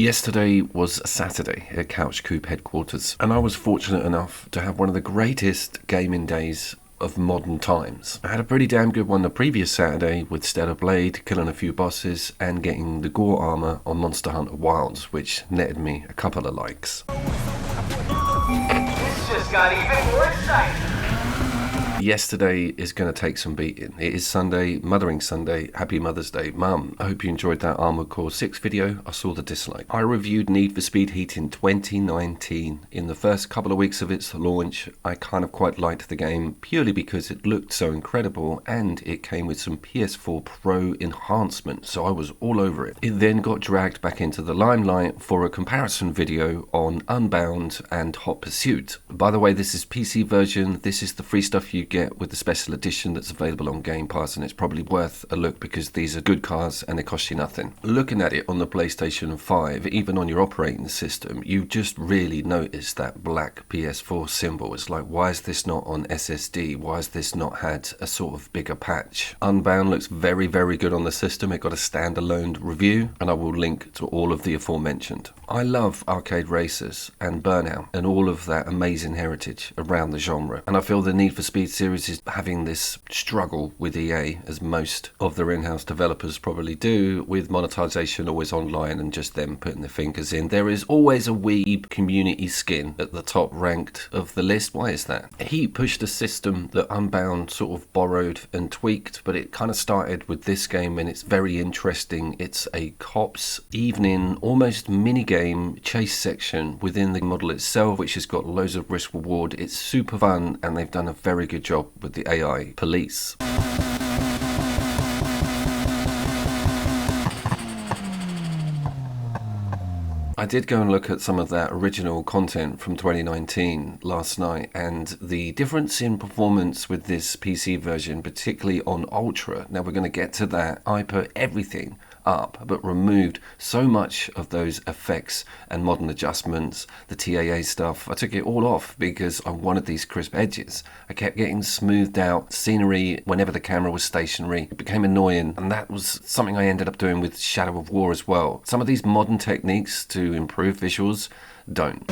Yesterday was Saturday at Couch Coop headquarters, and I was fortunate enough to have one of the greatest gaming days of modern times. I had a pretty damn good one the previous Saturday with Stellar Blade, killing a few bosses and getting the Gore armor on Monster Hunter Wilds, which netted me a couple of likes. This just got even more exciting. Yesterday is going to take some beating. It is Sunday, Mothering Sunday. Happy Mother's Day, Mum. I hope you enjoyed that Armored Core 6 video. I saw the dislike. I reviewed Need for Speed Heat in 2019. In the first couple of weeks of its launch, I kind of quite liked the game purely because it looked so incredible and it came with some PS4 Pro enhancement, so I was all over it. It then got dragged back into the limelight for a comparison video on Unbound and Hot Pursuit. By the way, this is PC version. This is the free stuff you get with the special edition that's available on Game Pass, and it's probably worth a look because these are good cars and they cost you nothing. Looking at it on the PlayStation 5, even on your operating system, you just really notice that black PS4 symbol. It's like, why is this not on SSD? Why has this not had a sort of bigger patch? Unbound looks very, very good on the system. It got a standalone review, and I will link to all of the aforementioned. I love arcade racers and Burnout and all of that amazing heritage around the genre, and I feel the Need for Speed series is having this struggle with EA, as most of their in-house developers probably do, with monetization always online and just them putting their fingers in. There is always a weeb community skin at the top ranked of the list. Why is that? He pushed a system that Unbound sort of borrowed and tweaked, but it kind of started with this game, and it's very interesting. It's a cops evening, almost mini-game chase section within the model itself, which has got loads of risk reward. It's super fun, and they've done a very good job with the AI police. I did go and look at some of that original content from 2019 last night, and the difference in performance with this PC version, particularly on Ultra, now we're going to get to that. I put everything up but removed so much of those effects and modern adjustments, the TAA stuff. I took it all off because I wanted these crisp edges. I kept getting smoothed out scenery whenever the camera was stationary. It became annoying, and that was something I ended up doing with Shadow of War as well. Some of these modern techniques to improve visuals don't.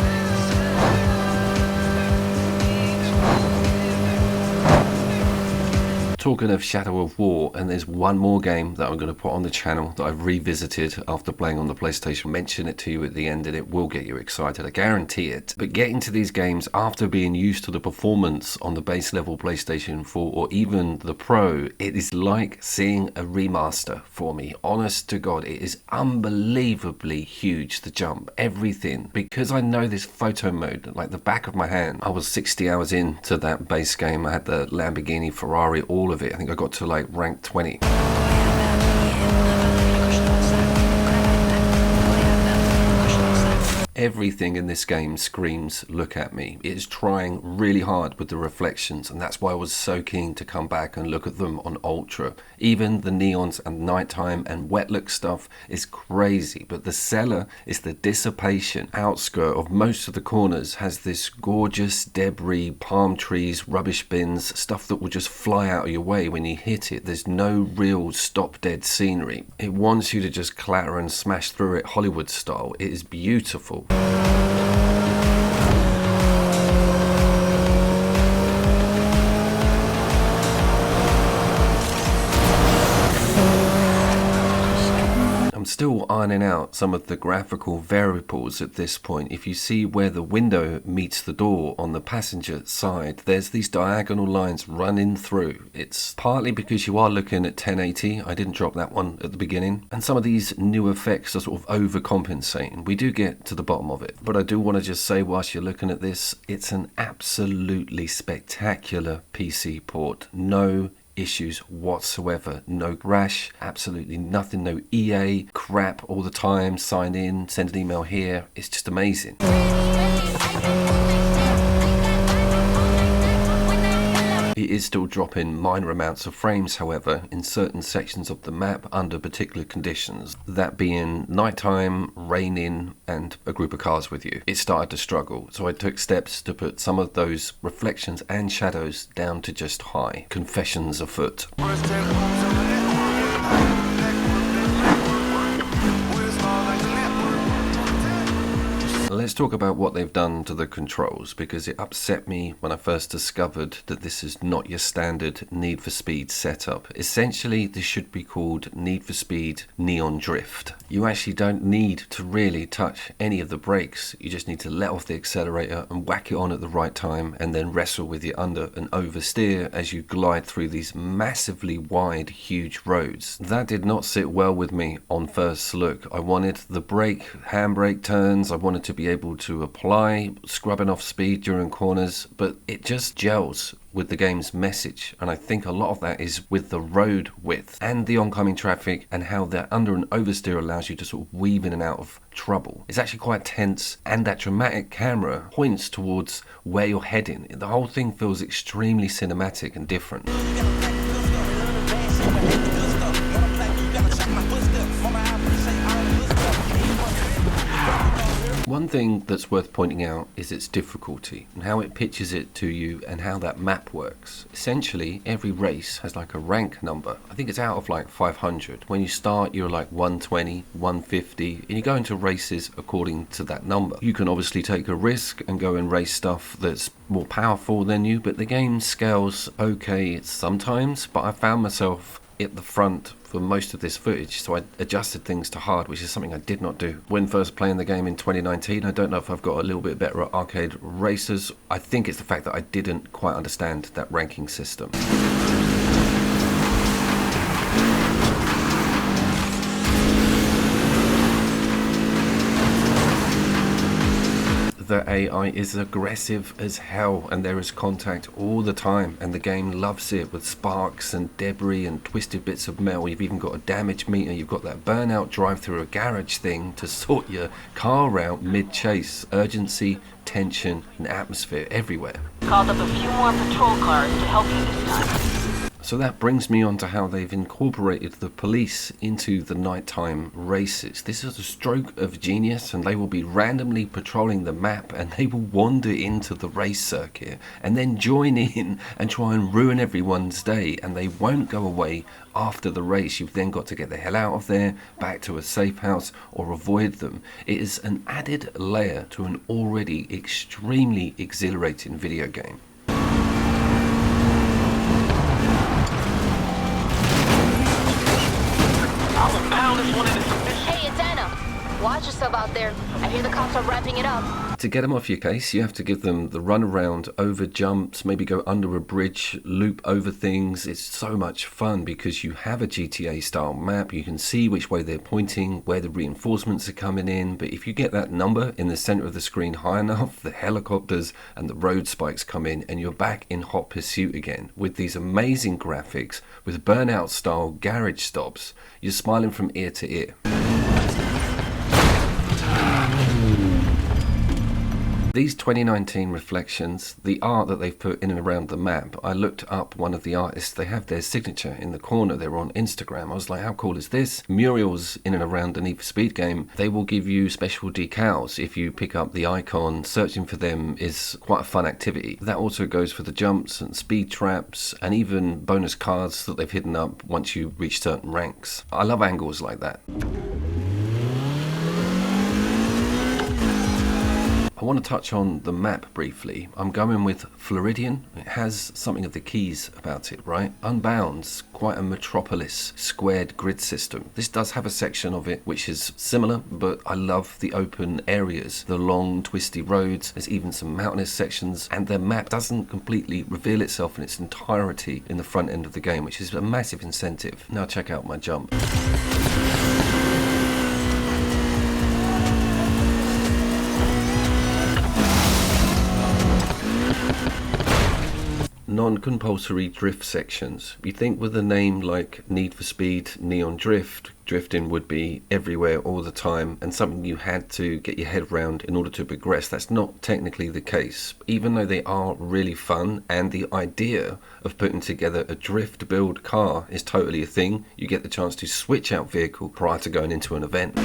Talking of Shadow of War, and there's one more game that I'm going to put on the channel that I've revisited after playing on the PlayStation. Mention it to you at the end and it will get you excited, I guarantee it. But getting to these games after being used to the performance on the base level PlayStation 4 or even the Pro, it is like seeing a remaster for me. Honest to God, it is unbelievably huge, the jump, everything. Because I know this photo mode like the back of my hand. I was 60 hours into that base game. I had the Lamborghini, Ferrari, all of it. I think I got to like rank 20. Everything in this game screams, look at me. It is trying really hard with the reflections, and that's why I was so keen to come back and look at them on Ultra. Even the neons and nighttime and wet look stuff is crazy, but the cellar is the dissipation outskirt of most of the corners has this gorgeous debris, palm trees, rubbish bins, stuff that will just fly out of your way when you hit it. There's no real stop dead scenery. It wants you to just clatter and smash through it Hollywood style. It is beautiful. I'm still ironing out some of the graphical variables at this point. If you see where the window meets the door on the passenger side, there's these diagonal lines running through. It's partly because you are looking at 1080. I didn't drop that one at the beginning. And some of these new effects are sort of overcompensating. We do get to the bottom of it. But I do want to just say, whilst you're looking at this, it's an absolutely spectacular PC port. No issues whatsoever, no crash, absolutely nothing, no EA crap all the time, sign in, send an email here. It's just amazing. It is still dropping minor amounts of frames, however, in certain sections of the map under particular conditions, that being nighttime, raining, and a group of cars with you. It started to struggle, so I took steps to put some of those reflections and shadows down to just high. Confessions afoot. let's talk about what they've done to the controls, because it upset me when I first discovered that this is not your standard Need for Speed setup. Essentially, this should be called Need for Speed Neon Drift. You actually don't need to really touch any of the brakes. You just need to let off the accelerator and whack it on at the right time, and then wrestle with your under and oversteer as you glide through these massively wide, huge roads. That did not sit well with me on first look. I wanted the brake, handbrake turns, I wanted to be able to apply scrubbing off speed during corners, but it just gels with the game's message, and I think a lot of that is with the road width and the oncoming traffic, and how that under and oversteer allows you to sort of weave in and out of trouble. It's actually quite tense, and that dramatic camera points towards where you're heading. The whole thing feels extremely cinematic and different. One thing that's worth pointing out is its difficulty and how it pitches it to you and how that map works. Essentially, every race has like a rank number. I think it's out of like 500. When you start, you're like 120, 150, and you go into races according to that number. You can obviously take a risk and go and race stuff that's more powerful than you, but the game scales okay sometimes, but I found myself at the front for most of this footage, so I adjusted things to hard, which is something I did not do when first playing the game in 2019. I don't know if I've got a little bit better at arcade racers. I think it's the fact that I didn't quite understand that ranking system. The AI is aggressive as hell, and there is contact all the time, and the game loves it with sparks and debris and twisted bits of metal. You've even got a damage meter, you've got that burnout drive through a garage thing to sort your car out mid-chase. Urgency, tension and atmosphere everywhere. Called up a few more patrol cars to help you this time. So that brings me on to how they've incorporated the police into the nighttime races. This is a stroke of genius, and they will be randomly patrolling the map, and they will wander into the race circuit and then join in and try and ruin everyone's day, and they won't go away after the race. You've then got to get the hell out of there, back to a safe house, or avoid them. It is an added layer to an already extremely exhilarating video game. Hey, it's Anna. Watch yourself out there. I hear the cops are wrapping it up. To get them off your case, you have to give them the run around, over jumps, maybe go under a bridge, loop over things. It's so much fun because you have a GTA style map. You can see which way they're pointing, where the reinforcements are coming in. But if you get that number in the center of the screen high enough, the helicopters and the road spikes come in, and you're back in hot pursuit again with these amazing graphics, with Burnout style garage stops. You're smiling from ear to ear. These 2019 reflections, the art that they've put in and around the map, I looked up one of the artists. They have their signature in the corner. They're on Instagram. I was like, how cool is this? Murals in and around the Need for Speed game, they will give you special decals if you pick up the icon. Searching for them is quite a fun activity. That also goes for the jumps and speed traps and even bonus cards that they've hidden up once you reach certain ranks. I love angles like that. I want to touch on the map briefly. I'm going with Floridian. It has something of the keys about it, right? Unbound's quite a metropolis squared grid system. This does have a section of it which is similar, but I love the open areas, the long twisty roads. There's even some mountainous sections, and the map doesn't completely reveal itself in its entirety in the front end of the game, which is a massive incentive. Now check out my jump. Non-compulsory drift sections. You think with a name like Need for Speed Neon Drift, drifting would be everywhere all the time and something you had to get your head around in order to progress. That's not technically the case, even though they are really fun, and the idea of putting together a drift build car is totally a thing. You get the chance to switch out vehicle prior to going into an event.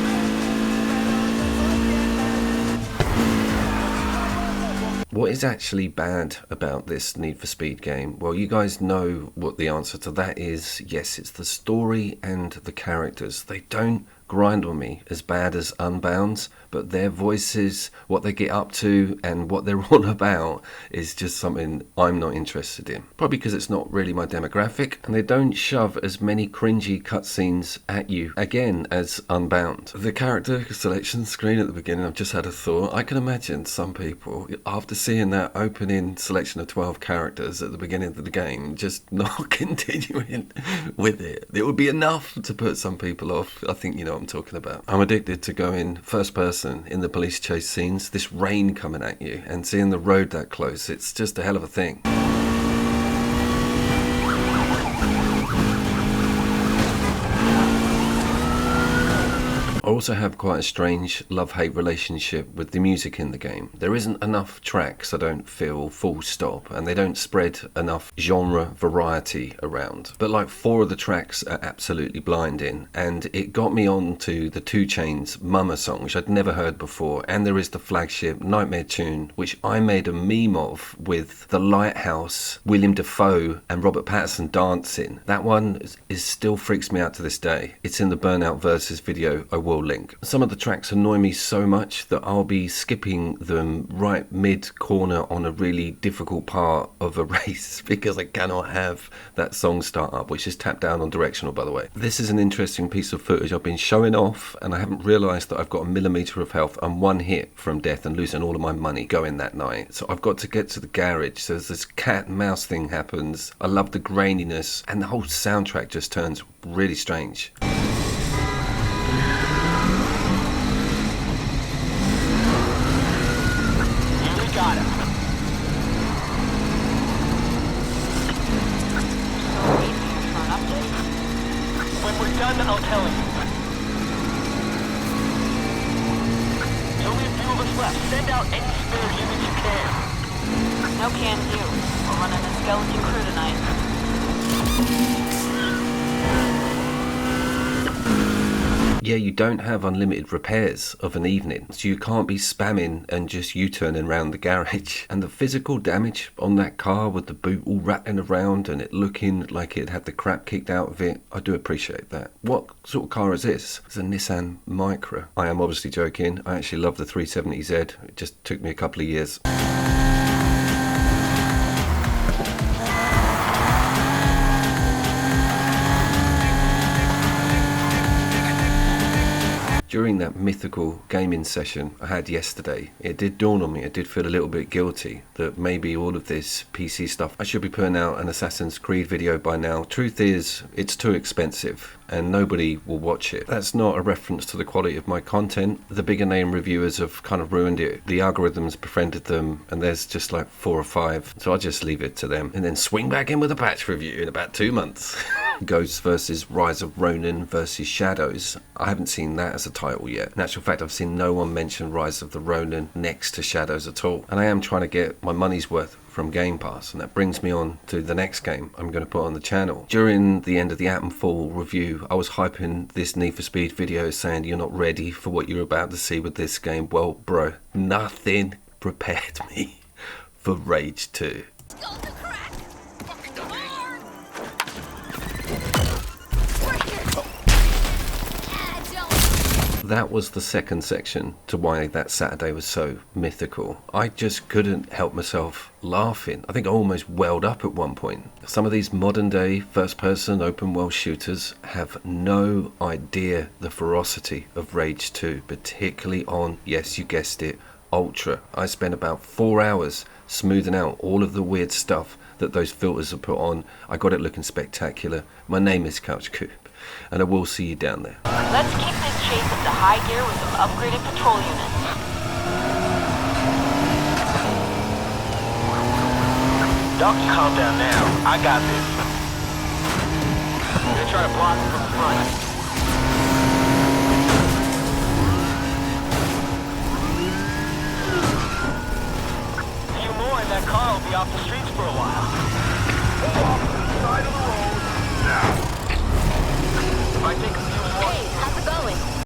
What is actually bad about this Need for Speed game? Well, you guys know what the answer to that is. Yes, it's the story and the characters. They don't grind on me as bad as Unbound's, but their voices, what they get up to and what they're all about is just something I'm not interested in. Probably because it's not really my demographic, and they don't shove as many cringy cutscenes at you again as Unbound. The character selection screen at the beginning, I've just had a thought. I can imagine some people, after seeing that opening selection of 12 characters at the beginning of the game, just not continuing with it. It would be enough to put some people off. I think you know what I'm talking about. I'm addicted to going first person in the police chase scenes. This rain coming at you and seeing the road that close, it's just a hell of a thing. I also have quite a strange love-hate relationship with the music in the game. There isn't enough tracks, I don't feel, full stop, and they don't spread enough genre variety around. But like 4 of the tracks are absolutely blinding, and it got me on to the 2 Chainz Mama song, which I'd never heard before, and there is the flagship Nightmare tune, which I made a meme of with The Lighthouse, William Dafoe and Robert Pattinson dancing. That one is still freaks me out to this day. It's in the Burnout Versus video I will link. Some of the tracks annoy me so much that I'll be skipping them right mid-corner on a really difficult part of a race because I cannot have that song start up, which is tapped down on directional, by the way. This is an interesting piece of footage I've been showing off, and I haven't realised that I've got a millimetre of health and 1 hit from death and losing all of my money going that night. So I've got to get to the garage. So as this cat and mouse thing happens, I love the graininess, and the whole soundtrack just turns really strange. I'll tell you. There's only a few of us left. Send out any spare units you can. No can do. We're running a skeleton crew tonight. Yeah, you don't have unlimited repairs of an evening, so you can't be spamming and just U-turning around the garage. And the physical damage on that car with the boot all rattling around and it looking like it had the crap kicked out of it, I do appreciate that. What sort of car is this? It's a Nissan Micra. I am obviously joking. I actually love the 370Z. It just took me a couple of years. During that mythical gaming session I had yesterday, it did dawn on me, I did feel a little bit guilty that maybe all of this PC stuff, I should be putting out an Assassin's Creed video by now. Truth is, it's too expensive and nobody will watch it. That's not a reference to the quality of my content. The bigger name reviewers have kind of ruined it. The algorithms befriended them and there's just like 4 or 5. So I'll just leave it to them and then swing back in with a patch review in about 2 months. Ghosts versus Rise of Ronin versus Shadows. I haven't seen that as a title yet. In actual fact, I've seen no one mention Rise of the Ronin next to Shadows at all. And I am trying to get my money's worth from Game Pass, and that brings me on to the next game I'm going to put on the channel. During the end of the Atomfall review, I was hyping this Need for Speed video saying you're not ready for what you're about to see with this game. Well, bro, nothing prepared me for Rage 2. That was the second section to why that Saturday was so mythical. I just couldn't help myself laughing. I think I almost welled up at one point. Some of these modern day first person open world shooters have no idea the ferocity of Rage 2, particularly on, yes you guessed it, Ultra. I spent about 4 hours smoothing out all of the weird stuff that those filters are put on. I got it looking spectacular. My name is Couch Coop, and I will see you down there. Let's keep this chase up to high gear with some upgraded patrol units. Doc, calm down now. I got this. I'm gonna try to block him from the front. A few more and that car will be off the streets for a while. Pull off to the side of the road now. If I take a few more... Hey, how's it